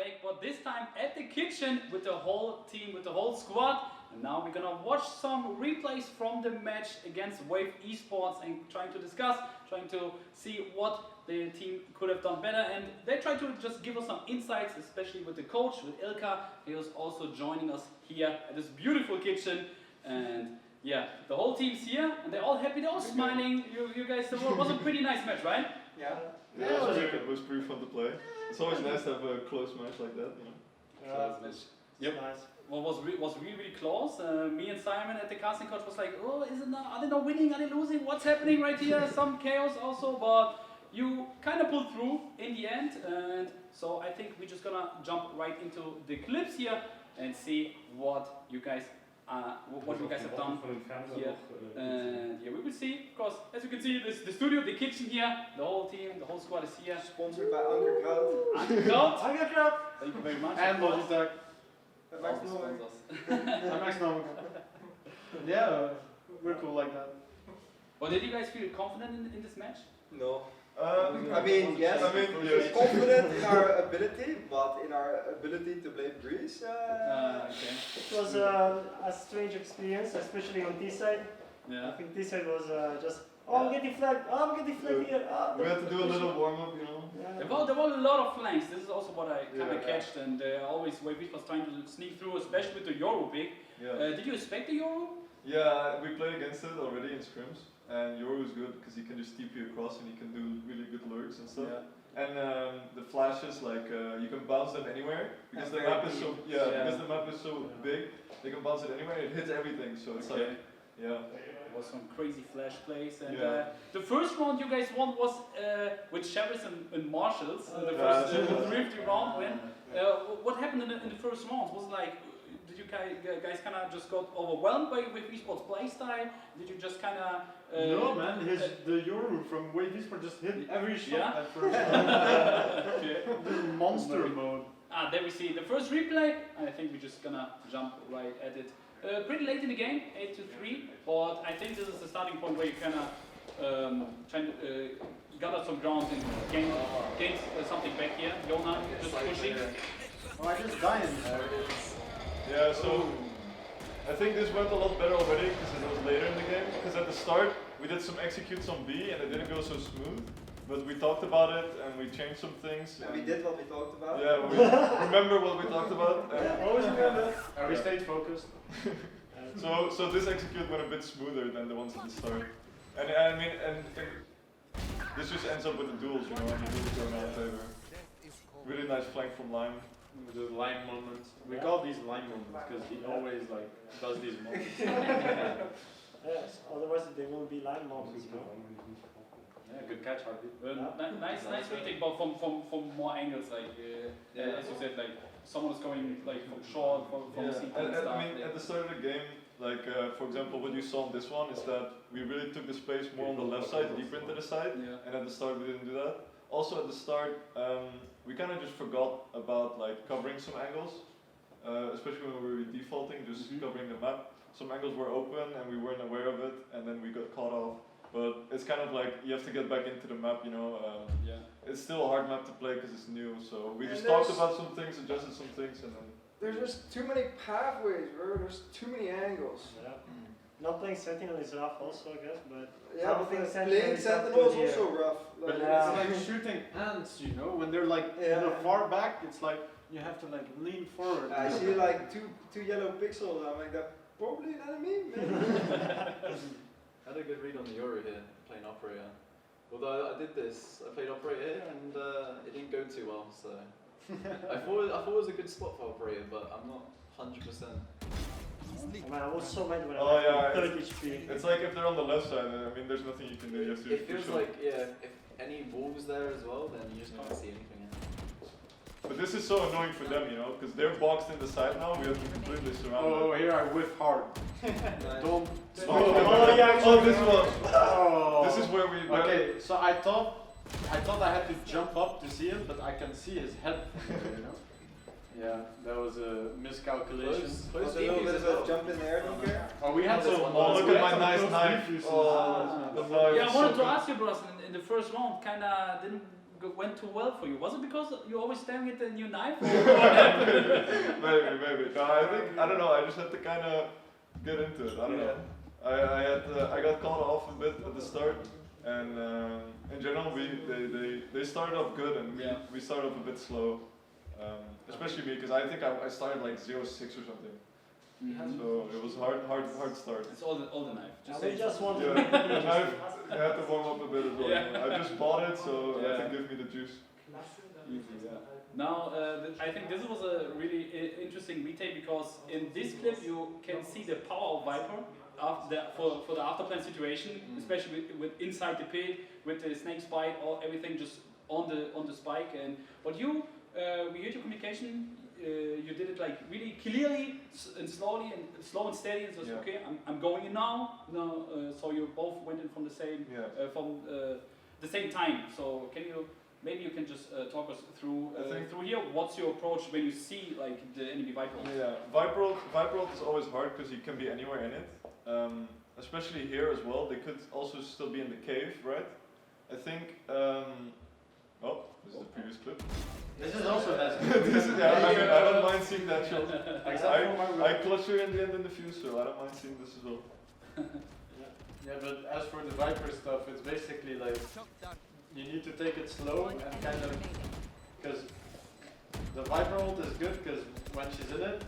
back, but this time at the kitchen with the whole team, with the whole squad. And now we're gonna watch some replays from the match against Wave Esports and trying to see what the team could have done better. And they try to just give us some insights, especially with the coach, with Ilka. He was also joining us here at this beautiful kitchen. And yeah, the whole team's here and they're all happy, they're all smiling. You guys, it was a pretty nice match, right? Yeah. It was pretty fun to play. It's always nice to have a close match like that, you know. Close match. Yep. Nice. Well, was really close. Me and Simon at the casting coach was like, oh, are they not winning? Are they losing? What's happening right here? Some chaos also, but you kind of pulled through in the end. And so I think we're just gonna jump right into the clips here and see what you guys have done here. And yeah, we will see, of course, as you can see, the studio, the kitchen here, the whole team, the whole squad is here. Sponsored by Angerkraut. Angerkraut! Thank you very much. And Logitech. Yeah, we're cool like that. Well, did you guys feel confident in this match? No. I mean, yes, confident in our ability, but in our ability to play Breeze. Okay. It was a strange experience, especially on T-side. Yeah. I think T-side was just, I'm getting flagged here. We had to do a little warm-up, you know. Yeah. There were a lot of flanks. This is also what I kind of catched, and always Wave was trying to sneak through, especially with the Euro pick. Yeah. Did you expect the Euro? Yeah, we played against it already in scrims, and Yoru is good because he can just TP across and he can do really good lurks and stuff. Yeah. And the flashes, like you can bounce them anywhere because the map is so because the map is so big. They can bounce it anywhere. It hits everything, so it's like It was some crazy flash plays, and the first round you guys won was with Sheriffs and Marshals. The first thrifty round win. What happened in the first round? Was it like, did you guys kind of just got overwhelmed by Wave Esports playstyle? Did you just kind of? No man, the Euro from Wave Esports just hit every shot at first. Monster mode. There we see the first replay, and I think we're just gonna jump right at it. Pretty late in the game, 8-3, but I think this is the starting point where you kind of trying to gather some ground and gain something back here. Jona just pushing. Oh, I just died. Yeah, so I think this went a lot better already because it was later in the game. Because at the start we did some executes on B and it didn't go so smooth. But we talked about it and we changed some things. And we did what we talked about. Yeah, we remember what we talked about. Always remember. We stayed focused. So this execute went a bit smoother than the ones at the start. And I mean, and this just ends up with the duels, you know, and the duels go in our favor. Really nice flank from Lime. The line moments. We call these line moments because he always like does these moments. Yes, otherwise they won't be line moments, you know? Yeah, good catch, HearthBeat. Nice retake, but from more angles, like as you said, like someone is going like from short, from sequence stuff. I mean, at the start of the game, like for example, what you saw on this one is that we really took the space more on the left side, deeper into the side, and at the start we didn't do that. Also at the start, we kind of just forgot about like covering some angles, especially when we were defaulting, just covering the map. Some angles were open and we weren't aware of it, and then we got caught off. But it's kind of like you have to get back into the map, you know. It's still a hard map to play because it's new. So we just talked about some things, adjusted some things, and then. There's just too many pathways, bro. There's too many angles. Yeah. Not playing Sentinel is rough also, I guess, but playing Sentinel is also rough. But it's like shooting ants, you know, when they're like far back, it's like you have to like lean forward. I see like two yellow pixels. I'm like, that probably an enemy. I had a good read on the Euro here, playing Operator. Although I did this, I played Operator here and it didn't go too well, so I thought it was a good spot for Operator, but I'm not 100%. Oh, man, I was so mad when I yeah, 30 HP. It's like if they're on the left side, I mean, there's nothing you can do. You have to it feels like, if any wolves there as well, then you just can't see anything. But this is so annoying for them, you know, because they're boxed in the side now. We have to completely surround them. Oh, here I whiff hard. Don't. This one. Oh. This is where we. Okay, so I thought I had to jump up to see it, but I can see his head from there, you know. Yeah, that was a miscalculation. Close a little bit of a jump in the air, don't care. Oh, we had some. Look at my nice knife. Yeah, I wanted to ask you, Brussen, in the first round, kind of didn't went too well for you? Was it because you're always staring at the new knife? Maybe. No, I don't know. I just had to kind of get into it. I don't know. I got caught off a bit at the start, and in general they started off good, and we started off a bit slow, especially me because I think I started like 0-6 or something. So it was hard start. It's all the knife. We just want to Yeah, make the knife I had to warm up a bit as well. Yeah. I just bought it, so I had to give me the juice. Easy, yeah. Now, I think this was a really interesting retake because in this clip you can see the power of Viper for the afterplan situation, especially with inside the pit, with the snake spike, everything just on the spike. And but we heard your communication. You did it like really clearly and slowly and slow and steady. And so okay, I'm going in now. So you both went in from the same the same time. So maybe you can just talk us through here. What's your approach when you see like the enemy Viper? Yeah, Viper is always hard because you can be anywhere in it. Especially here as well. They could also still be in the cave, right? I think. This is the previous clip. This is also nice. I don't mind seeing that shot. I clutch her in the end in the fuse, so I don't mind seeing this as well. Yeah, but as for the Viper stuff, it's basically like you need to take it slow and kind of because the Viper ult is good because when she's in it,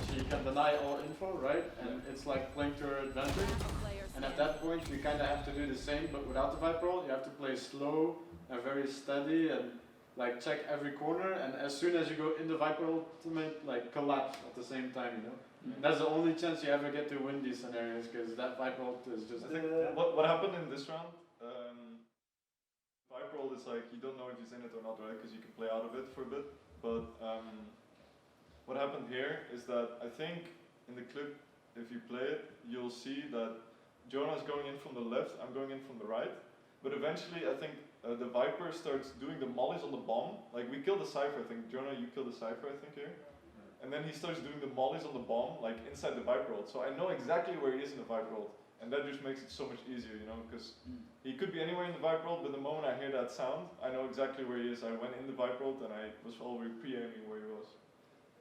she can deny all info, right? And it's like playing to her advantage. And at that point, you kind of have to do the same, but without the Viper ult, you have to play slow and very steady and like check every corner. And as soon as you go in the Viper ultimate, like collapse at the same time, you know. And that's the only chance you ever get to win these scenarios because that Viper ult is just. I think what happened in this round. Viper ult is like you don't know if he's in it or not, right? Because you can play out of it for a bit. But what happened here is that I think in the clip, if you play it, you'll see that Jona is going in from the left, I'm going in from the right. But eventually, I think the Viper starts doing the mollies on the bomb. Like we killed the Cypher, I think. Jona, you killed the Cypher, I think here. And then he starts doing the mollies on the bomb, like inside the Viper ult. So I know exactly where he is in the Viper ult. And that just makes it so much easier, you know, because he could be anywhere in the Viper ult, but the moment I hear that sound, I know exactly where he is. I went in the Viper ult and I was already pre-aiming where he was.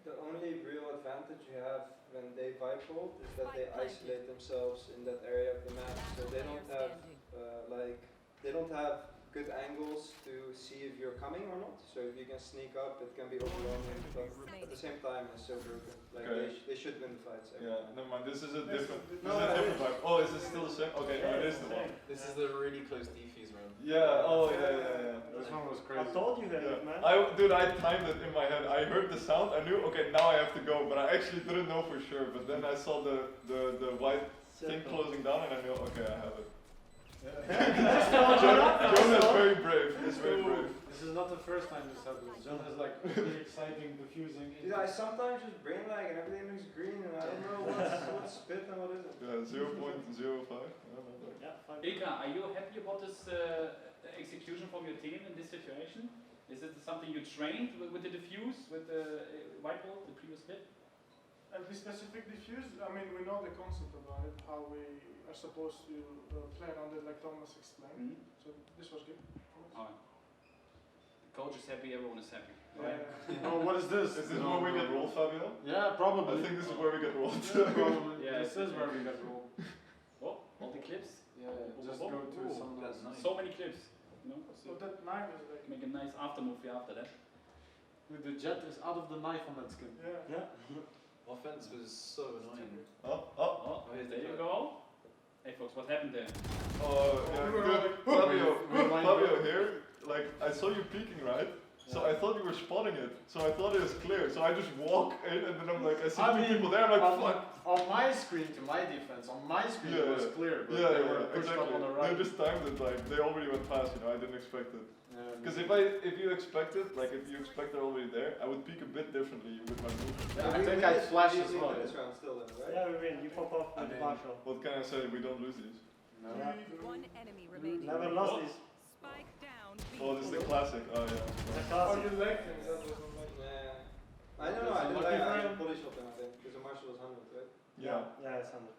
The only real advantage you have when they Viper ult is that they isolate themselves in that area of the map, so they don't have good angles to see if you're coming or not. So if you can sneak up, it can be overwhelming, but at the same time, it's so broken. Like they should win the fights. Yeah, never mind. This is a different. Different vibe. Oh, is it still the same? Okay, no, it is the one. This is the really close defuse round. Yeah. Oh, yeah. This one was crazy. I told you that, man. I timed it in my head. I heard the sound. I knew. Okay, now I have to go. But I actually didn't know for sure. But then I saw the white thing closing down, and I knew. Okay, I have it. Jona is very brave. He's very brave. This is not the first time this happens. Jona is like really exciting, diffusing. Dude, I sometimes just brain lag and everything looks green and I don't know what's spit and what is it. Yeah, 0.05. Ilka, are you happy about this execution from your team in this situation? Is it something you trained with the diffuse, with the white ball, the previous bit? The specific diffuse, I mean, we know the concept about it, how we are supposed to play around it like Thomas explained. So this was good. Alright. The coach is happy, everyone is happy. Right? Oh, what is this? Is this where we get rolled, Fabio? Yeah, probably. I think this is where we get rolled. Probably. Yeah, this is where we get rolled. Oh, all the clips. Yeah, just go to some. That's nice. So many clips. You know, So that knife is like, make a nice after movie after that. The jet is out of the knife on that skin. yeah. Offense was so annoying. Oh, there you go. AFoxx, what happened there? Oh, yeah, good. Fabio here, like, I saw you peeking, right? So I thought you were spotting it. So I thought it was clear. So I just walk in and then I'm like, I see two people there, I'm like, fuck. On my screen, to my defense, on my screen it was clear, but they were pushed up on the right. They just timed it, like, they already went past, you know, I didn't expect it. Because if you expect it, like, if you expect they're already there, I would peek a bit differently with my move. I think I'd flash as well. This round still then, right? Yeah, we win. You pop off with the partial. What can I say? We don't lose these. No. One enemy remaining. Never lost this. Spike down. Oh, this is the classic. Oh, yeah. The Oh, classic. you liked him, that wasn't like. Yeah. I don't know, I didn't body shot him, I think, because the marshal was 100, right? Yeah. Yeah, it's 100.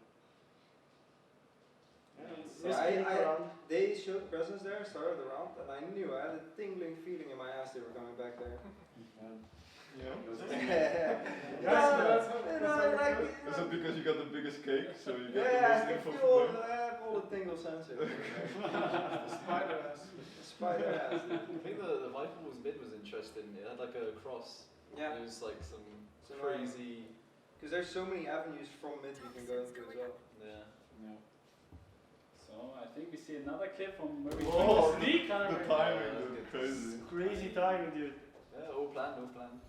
They showed presence there, started the round, and I knew I had a tingling feeling in my ass they were coming back there. Is it because you got the biggest cake, so you get Yeah, the I most can info feel from them? all the tingle sensors. Spider ass. Spider ass. I think the Viper was mid was interesting. It had like a cross. Yeah. It was like some So crazy. Because there's so many avenues from mid you can go into as well. Yeah. So I think we see another clip from where we Whoa, sneak. The timing is crazy. Crazy timing, dude. Yeah, all planned, all planned.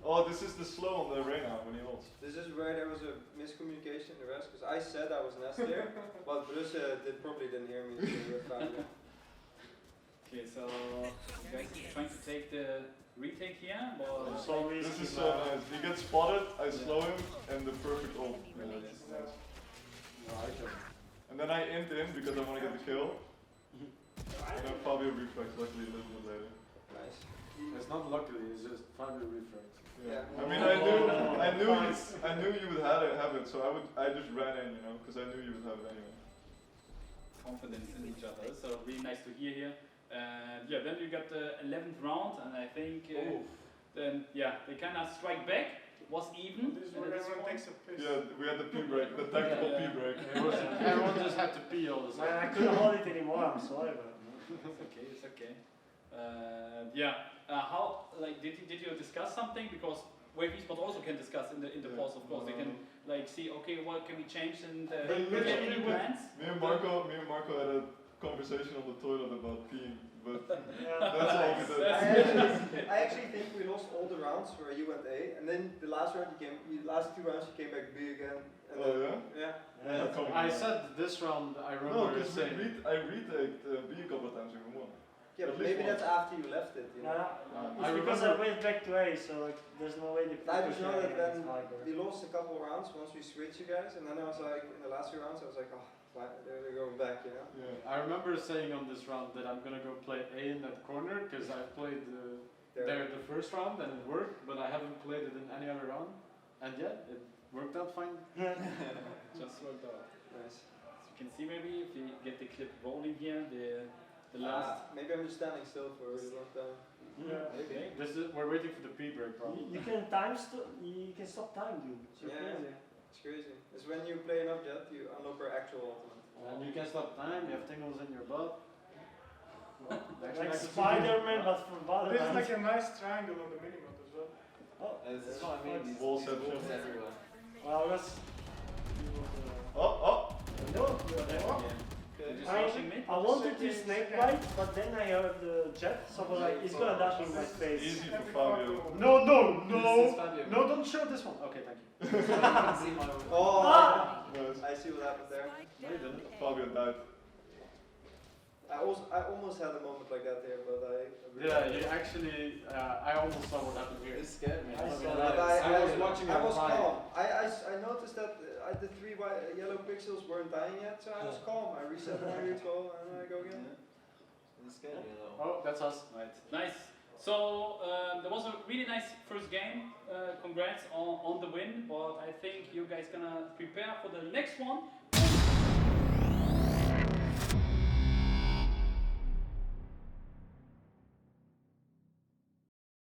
Oh, this is the slow on the arena when he ults. This is where there was a miscommunication in the rest, because I said I was Nest there, but Brussen probably didn't hear me. Okay, so you guys trying to take the retake here, but So This risky, is so man. nice. He gets spotted, I slow him, and the perfect ult. Yeah, that's nice. And then I int in because I want to get the kill. And then Fabio reflex, luckily a little bit later. Nice. It's not luckily, it's just Fabio reflex. Yeah. Yeah. I mean, I knew you would have it, so I just ran in, you know, because I knew you would have it anyway. confidence in each other. So really nice to hear here. And yeah, then you got the 11th round, and I think then yeah, they kind of strike back. It was even. This is and where at this everyone point- takes a piss. Yeah, we had the pee break, the tactical pee break. Everyone just had to pee all the Man, I time. couldn't hold it anymore, I'm sorry, but. It's okay, it's okay. Yeah, how did you discuss something, because Wave Esports also can discuss in the Yeah. pause, of course. They can like see, okay, what can we change and But do you have any literally, plans? Me and Marco had a conversation on the toilet about peeing, but Yeah. that's all we did. I actually think we lost all the rounds where you went A, and then the last round last 2 rounds you came back B again. And Oh, then, yeah? Yeah. Come I on. said this round, I No, remember because saying. I retaked B a couple of times and we won. Yeah, At but least maybe once. that's after you left it. You know? Yeah, I it's because I remember- went back to A, so like, there's no way they I just know that then Viper. we lost a couple rounds once we switched you guys, and then I was like, in the last 2 rounds, I was like, oh, why, they're going back, you know? Yeah. I remember saying on this round that I'm gonna go play A in that corner because I played there the first round and it worked, but I haven't played it in any other round, and yet it worked out fine. Just worked out. Nice. So you can see maybe if we get the clip rolling here, the last. Maybe I'm just standing still for a really long time. Yeah. Okay. We're waiting for the P break probably. You can you can stop time, dude. It's Yeah. crazy. It's crazy. It's when you play enough Jet, you unlock our actual ultimate. And you can stop time, you have tingles in your butt. Like Spider-Man, but from There's Valorant. like a nice triangle on the minimap as well. Oh, This is what I mean. These Walls walls have everywhere. well, that's. Oh, No, I wanted to snake bite, but then I heard the jet, so I was like, it's gonna dash in my face. easy for Fabio. No, This is Fabio. no, don't show this one. Okay, thank you. You can see my Oh, Ah! Nice. I see what happened there. Spike down A. Fabio died. I almost had a moment like that here, but Yeah, you actually, I almost saw what happened here. It scared me. I saw But I was watching I it was live. calm. I noticed that the 3 yellow pixels weren't dying yet, so I was calm. I reset my recall and I go again. It scared me a little. Oh, that's us. Right. Nice. So there was a really nice first game. Congrats on the win, but I think you guys gonna prepare for the next one